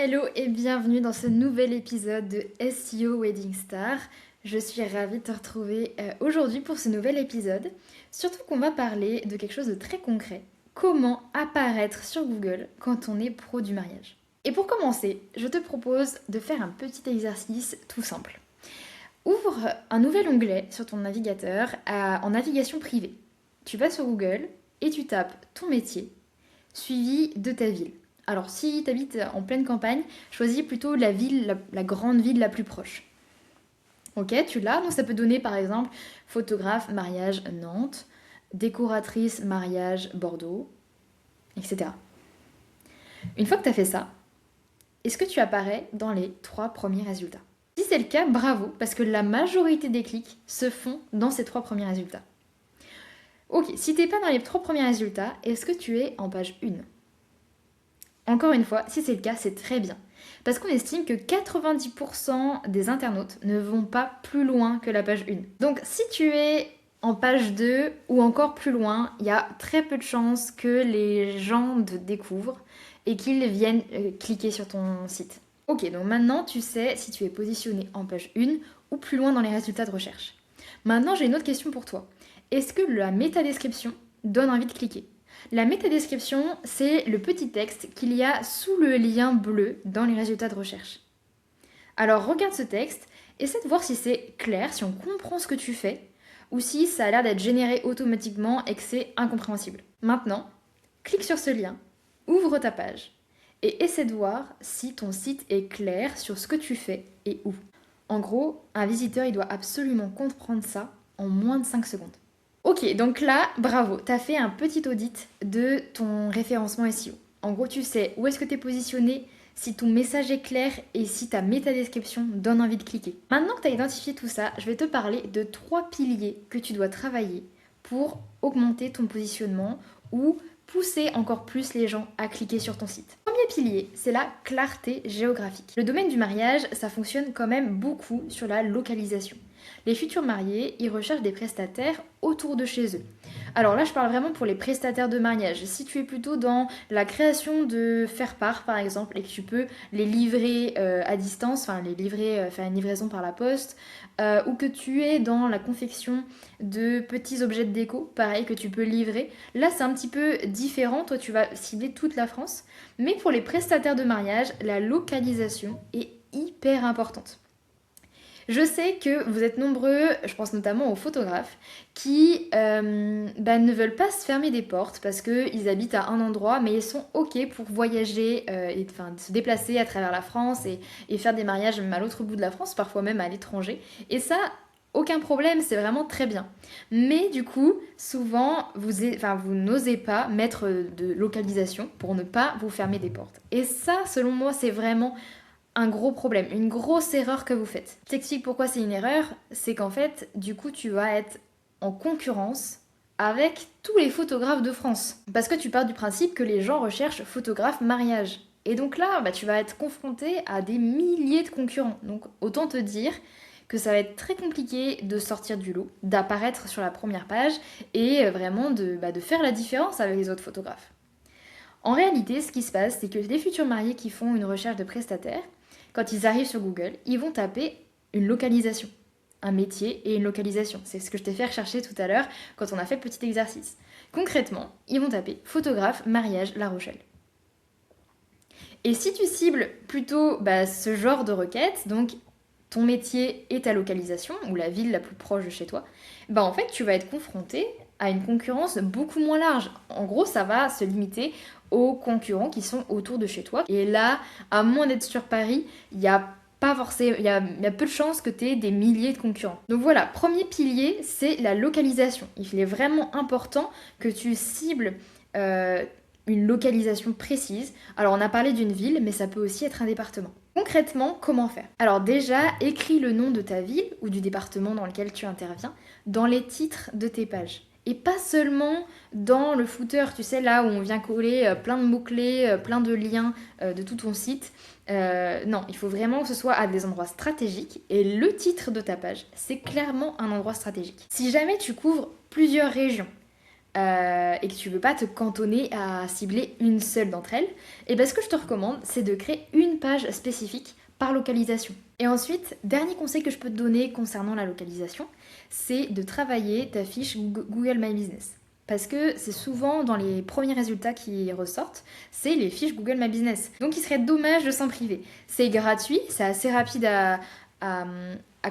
Hello et bienvenue dans ce nouvel épisode de SEO Wedding Star. Je suis ravie de te retrouver aujourd'hui pour ce nouvel épisode. Surtout qu'on va parler de quelque chose de très concret. Comment apparaître sur Google quand on est pro du mariage. Et pour commencer, je te propose de faire un petit exercice tout simple. Ouvre un nouvel onglet sur ton navigateur en navigation privée. Tu vas sur Google et tu tapes ton métier, suivi de ta ville. Alors si tu habites en pleine campagne, choisis plutôt la ville, la grande ville la plus proche. Ok, tu l'as, donc ça peut donner par exemple photographe mariage Nantes, décoratrice mariage Bordeaux, etc. Une fois que tu as fait ça, est-ce que tu apparais dans les 3 premiers résultats? Si c'est le cas, bravo, parce que la majorité des clics se font dans ces 3 premiers résultats. Ok, si t'es pas dans les 3 premiers résultats, est-ce que tu es en page 1? Encore une fois, si c'est le cas, c'est très bien. Parce qu'on estime que 90% des internautes ne vont pas plus loin que la page 1. Donc si tu es en page 2 ou encore plus loin, il y a très peu de chances que les gens te découvrent et qu'ils viennent cliquer sur ton site. Ok, donc maintenant tu sais si tu es positionné en page 1 ou plus loin dans les résultats de recherche. Maintenant j'ai une autre question pour toi. Est-ce que la métadescription donne envie de cliquer? La métadescription, c'est le petit texte qu'il y a sous le lien bleu dans les résultats de recherche. Alors regarde ce texte, essaie de voir si c'est clair, si on comprend ce que tu fais, ou si ça a l'air d'être généré automatiquement et que c'est incompréhensible. Maintenant, clique sur ce lien, ouvre ta page, et essaie de voir si ton site est clair sur ce que tu fais et où. En gros, un visiteur, il doit absolument comprendre ça en moins de 5 secondes. Ok, donc là, bravo, t'as fait un petit audit de ton référencement SEO. En gros, tu sais où est-ce que tu es positionné, si ton message est clair et si ta métadescription donne envie de cliquer. Maintenant que tu as identifié tout ça, je vais te parler de 3 piliers que tu dois travailler pour augmenter ton positionnement ou pousser encore plus les gens à cliquer sur ton site. Premier pilier, c'est la clarté géographique. Le domaine du mariage, ça fonctionne quand même beaucoup sur la localisation. Les futurs mariés, ils recherchent des prestataires autour de chez eux. Alors là, je parle vraiment pour les prestataires de mariage. Si tu es plutôt dans la création de faire-part, par exemple, et que tu peux les livrer à distance, enfin les livrer, faire une livraison par la poste, ou que tu es dans la confection de petits objets de déco, pareil, que tu peux livrer, là c'est un petit peu différent. Toi, tu vas cibler toute la France. Mais pour les prestataires de mariage, la localisation est hyper importante. Je sais que vous êtes nombreux, je pense notamment aux photographes, qui ne veulent pas se fermer des portes parce qu'ils habitent à un endroit, mais ils sont OK pour voyager et se déplacer à travers la France et faire des mariages même à l'autre bout de la France, parfois même à l'étranger. Et ça, aucun problème, c'est vraiment très bien. Mais du coup, souvent, vous n'osez pas mettre de localisation pour ne pas vous fermer des portes. Et ça, selon moi, c'est vraiment un gros problème, une grosse erreur que vous faites. Je t'explique pourquoi c'est une erreur, c'est qu'en fait, du coup, tu vas être en concurrence avec tous les photographes de France. Parce que tu pars du principe que les gens recherchent photographe mariage. Et donc là, tu vas être confronté à des milliers de concurrents. Donc autant te dire que ça va être très compliqué de sortir du lot, d'apparaître sur la première page et vraiment de faire la différence avec les autres photographes. En réalité, ce qui se passe, c'est que les futurs mariés qui font une recherche de prestataire, quand ils arrivent sur Google, ils vont taper une localisation, un métier et une localisation. C'est ce que je t'ai fait rechercher tout à l'heure quand on a fait le petit exercice. Concrètement, ils vont taper photographe, mariage, La Rochelle. Et si tu cibles plutôt ce genre de requête, donc ton métier et ta localisation, ou la ville la plus proche de chez toi, en fait tu vas être confronté à une concurrence beaucoup moins large. En gros, ça va se limiter aux concurrents qui sont autour de chez toi. Et là, à moins d'être sur Paris, il y a pas forcément, il y a peu de chances que tu aies des milliers de concurrents. Donc voilà, premier pilier, c'est la localisation. Il est vraiment important que tu cibles une localisation précise. Alors on a parlé d'une ville, mais ça peut aussi être un département. Concrètement, comment faire? Alors déjà, écris le nom de ta ville ou du département dans lequel tu interviens dans les titres de tes pages. Et pas seulement dans le footer, tu sais, là où on vient coller plein de mots-clés, plein de liens de tout ton site. Non, il faut vraiment que ce soit à des endroits stratégiques. Et le titre de ta page, c'est clairement un endroit stratégique. Si jamais tu couvres plusieurs régions, et que tu veux pas te cantonner à cibler une seule d'entre elles, et bien ce que je te recommande, c'est de créer une page spécifique par localisation. Et ensuite, dernier conseil que je peux te donner concernant la localisation, c'est de travailler ta fiche Google My Business. Parce que c'est souvent dans les premiers résultats qui ressortent, c'est les fiches Google My Business. Donc il serait dommage de s'en priver. C'est gratuit, c'est assez rapide à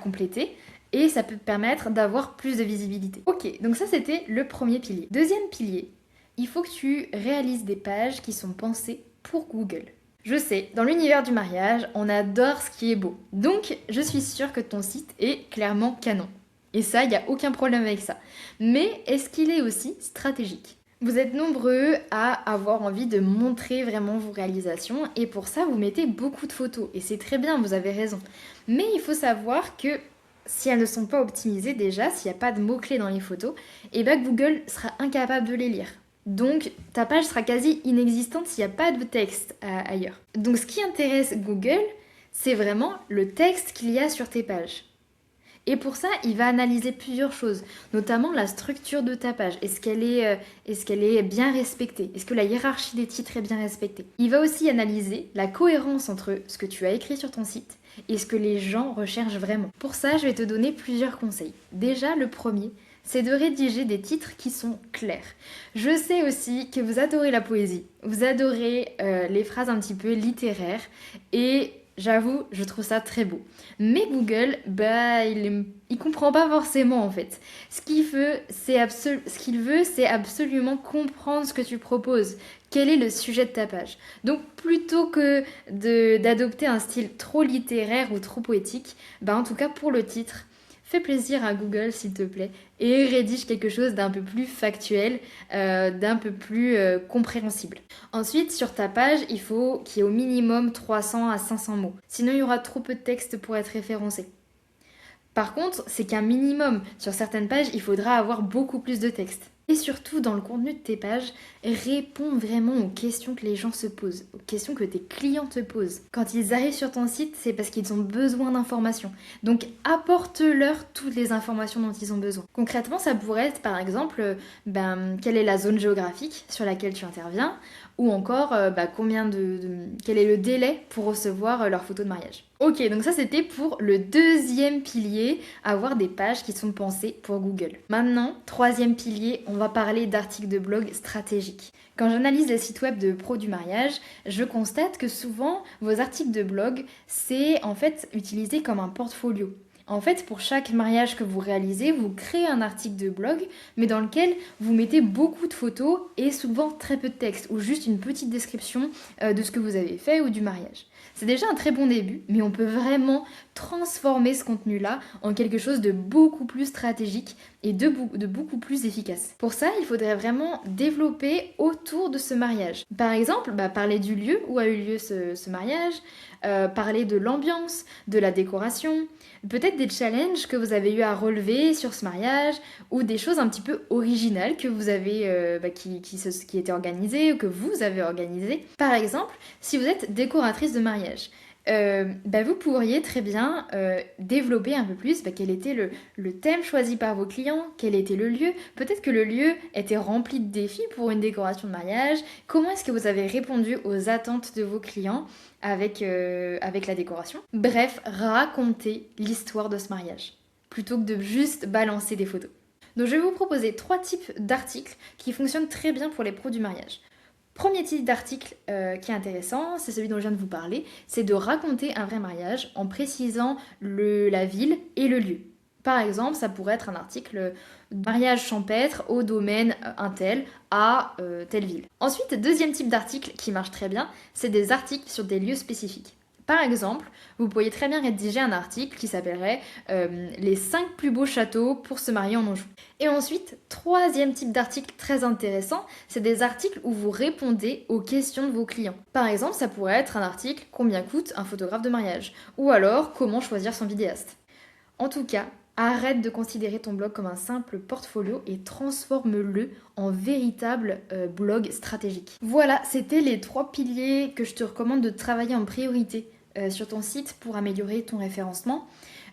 compléter et ça peut te permettre d'avoir plus de visibilité. Ok, donc ça c'était le premier pilier. Deuxième pilier, il faut que tu réalises des pages qui sont pensées pour Google. Je sais, dans l'univers du mariage, on adore ce qui est beau. Donc je suis sûre que ton site est clairement canon. Et ça, il n'y a aucun problème avec ça. Mais est-ce qu'il est aussi stratégique ? Vous êtes nombreux à avoir envie de montrer vraiment vos réalisations et pour ça, vous mettez beaucoup de photos. Et c'est très bien, vous avez raison. Mais il faut savoir que si elles ne sont pas optimisées déjà, s'il n'y a pas de mots-clés dans les photos, et bien Google sera incapable de les lire. Donc ta page sera quasi inexistante s'il n'y a pas de texte ailleurs. Donc ce qui intéresse Google, c'est vraiment le texte qu'il y a sur tes pages. Et pour ça, il va analyser plusieurs choses, notamment la structure de ta page. Est-ce qu'elle est bien respectée ? Est-ce que la hiérarchie des titres est bien respectée ? Il va aussi analyser la cohérence entre ce que tu as écrit sur ton site et ce que les gens recherchent vraiment. Pour ça, je vais te donner plusieurs conseils. Déjà, le premier, c'est de rédiger des titres qui sont clairs. Je sais aussi que vous adorez la poésie, vous adorez les phrases un petit peu littéraires et j'avoue, je trouve ça très beau. Mais Google, il comprend pas forcément en fait. Ce qu'il veut, c'est absolument comprendre ce que tu proposes. Quel est le sujet de ta page ? Donc plutôt que d'adopter un style trop littéraire ou trop poétique, en tout cas pour le titre, fais plaisir à Google s'il te plaît et rédige quelque chose d'un peu plus factuel, d'un peu plus compréhensible. Ensuite, sur ta page, il faut qu'il y ait au minimum 300 à 500 mots. Sinon, il y aura trop peu de texte pour être référencé. Par contre, c'est qu'un minimum. Sur certaines pages, il faudra avoir beaucoup plus de texte. Et surtout, dans le contenu de tes pages, réponds vraiment aux questions que les gens se posent, aux questions que tes clients te posent. Quand ils arrivent sur ton site, c'est parce qu'ils ont besoin d'informations. Donc, apporte-leur toutes les informations dont ils ont besoin. Concrètement, ça pourrait être, par exemple, quelle est la zone géographique sur laquelle tu interviens, ou encore, quel est le délai pour recevoir leur photo de mariage. Ok, donc ça c'était pour le deuxième pilier, avoir des pages qui sont pensées pour Google. Maintenant, troisième pilier, on va parler d'articles de blog stratégiques. Quand j'analyse les sites web de pros du mariage, je constate que souvent, vos articles de blog, c'est en fait utilisé comme un portfolio. En fait, pour chaque mariage que vous réalisez, vous créez un article de blog, mais dans lequel vous mettez beaucoup de photos et souvent très peu de texte, ou juste une petite description de ce que vous avez fait ou du mariage. C'est déjà un très bon début, mais on peut vraiment transformer ce contenu-là en quelque chose de beaucoup plus stratégique et de beaucoup plus efficace. Pour ça, il faudrait vraiment développer autour de ce mariage. Par exemple, parler du lieu où a eu lieu ce mariage, parler de l'ambiance, de la décoration, peut-être des challenges que vous avez eu à relever sur ce mariage ou des choses un petit peu originales que vous avez, qui étaient organisées ou que vous avez organisées. Par exemple, si vous êtes décoratrice de mariage, vous pourriez très bien développer un peu plus quel était le thème choisi par vos clients, quel était le lieu. Peut-être que le lieu était rempli de défis pour une décoration de mariage. Comment est-ce que vous avez répondu aux attentes de vos clients avec la décoration ? Bref, racontez l'histoire de ce mariage, plutôt que de juste balancer des photos. Donc je vais vous proposer 3 types d'articles qui fonctionnent très bien pour les pros du mariage. Premier type d'article qui est intéressant, c'est celui dont je viens de vous parler, c'est de raconter un vrai mariage en précisant la ville et le lieu. Par exemple, ça pourrait être un article mariage champêtre au domaine untel à telle ville. Ensuite, deuxième type d'article qui marche très bien, c'est des articles sur des lieux spécifiques. Par exemple, vous pourriez très bien rédiger un article qui s'appellerait les 5 plus beaux châteaux pour se marier en Anjou. Et ensuite, troisième type d'article très intéressant, c'est des articles où vous répondez aux questions de vos clients. Par exemple, ça pourrait être un article combien coûte un photographe de mariage ou alors comment choisir son vidéaste. En tout cas, arrête de considérer ton blog comme un simple portfolio et transforme-le en véritable blog stratégique. Voilà, c'était les 3 piliers que je te recommande de travailler en priorité sur ton site pour améliorer ton référencement.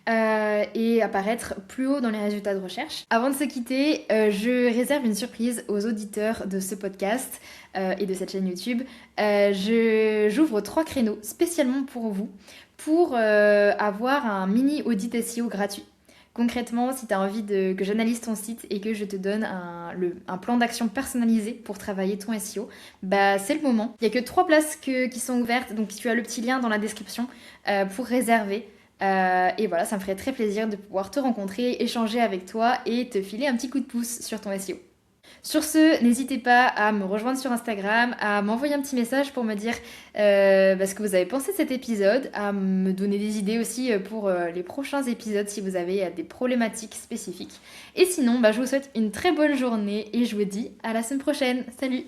et apparaître plus haut dans les résultats de recherche. Avant de se quitter, je réserve une surprise aux auditeurs de ce podcast et de cette chaîne YouTube. J'ouvre 3 créneaux spécialement pour vous pour avoir un mini audit SEO gratuit. Concrètement, si tu as envie que j'analyse ton site et que je te donne un plan d'action personnalisé pour travailler ton SEO, bah c'est le moment. Il n'y a que 3 places qui sont ouvertes, donc tu as le petit lien dans la description pour réserver. Et voilà, ça me ferait très plaisir de pouvoir te rencontrer, échanger avec toi et te filer un petit coup de pouce sur ton SEO. Sur ce, n'hésitez pas à me rejoindre sur Instagram, à m'envoyer un petit message pour me dire ce que vous avez pensé de cet épisode, à me donner des idées aussi pour les prochains épisodes si vous avez des problématiques spécifiques. Et sinon, je vous souhaite une très bonne journée et je vous dis à la semaine prochaine. Salut!